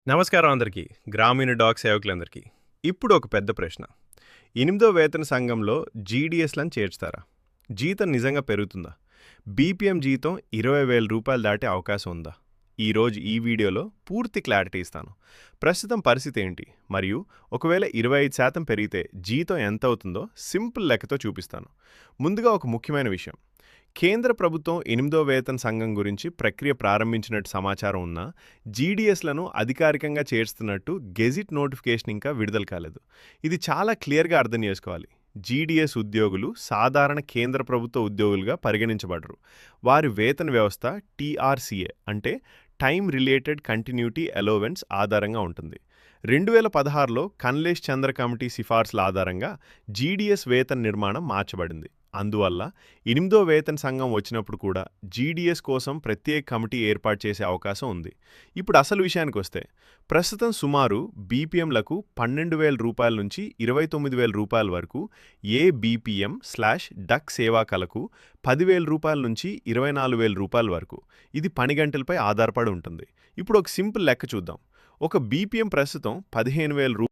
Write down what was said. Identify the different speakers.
Speaker 1: నమస్కారం అందరికీ. గ్రామీణ డాగ్ సేవకులందరికీ. ఇప్పుడు ఒక పెద్ద ప్రశ్న. 8వ వేతన సంఘంలో జీడీఎస్‌లను చేర్చుతారా? జీతం నిజంగా పెరుగుతుందా? బీపీఎం జీతం రూ. 20,000 దాటే అవకాశం ఉందా? ఈరోజు ఈ వీడియోలో పూర్తి క్లారిటీ ఇస్తాను. ప్రస్తుతం పరిస్థితి ఏంటి? మరియు ఒకవేళ 25% పెరిగితే జీతం ఎంత అవుతుందో సింపుల్ లెక్కతో చూపిస్తాను. ముందుగా ఒక ముఖ్యమైన విషయం. కేంద్ర ప్రభుత్వం 8వ వేతన సంఘం గురించి ప్రక్రియ ప్రారంభించినట్టు సమాచారం ఉన్నా జీడీఎస్లను అధికారికంగా చేర్చుతున్నట్టు గెజిట్ నోటిఫికేషన్ ఇంకా విడుదల కాలేదు. ఇది చాలా క్లియర్గా అర్థం చేసుకోవాలి. జీడీఎస్ ఉద్యోగులు సాధారణ కేంద్ర ప్రభుత్వ ఉద్యోగులుగా పరిగణించబడరు. వారి వేతన వ్యవస్థ టీఆర్సీఏ అంటే టైమ్ రిలేటెడ్ కంటిన్యూటీ అలవెన్స్ ఆధారంగా ఉంటుంది. 2016లో కన్లేష్ చంద్ర కమిటీ సిఫార్సుల ఆధారంగా జీడీఎస్ వేతన నిర్మాణం మార్చబడింది. అందువల్ల 8వ వేతన సంఘం వచ్చినప్పుడు కూడా జీడీఎస్ కోసం ప్రత్యేక కమిటీ ఏర్పాటు చేసే అవకాశం ఉంది. ఇప్పుడు అసలు విషయానికి వస్తే, ప్రస్తుతం సుమారు బీపీఎంలకు రూ. 12,000 నుంచి రూ. 29,000 వరకు, ఏ బీపీఎం/డక్ సేవాకలకు రూ. 10,000 నుంచి రూ. 24,000 వరకు. ఇది పని గంటలపై ఆధారపడి ఉంటుంది. ఇప్పుడు ఒక సింపుల్ లెక్క చూద్దాం. ఒక బీపీఎం ప్రస్తుతం రూ.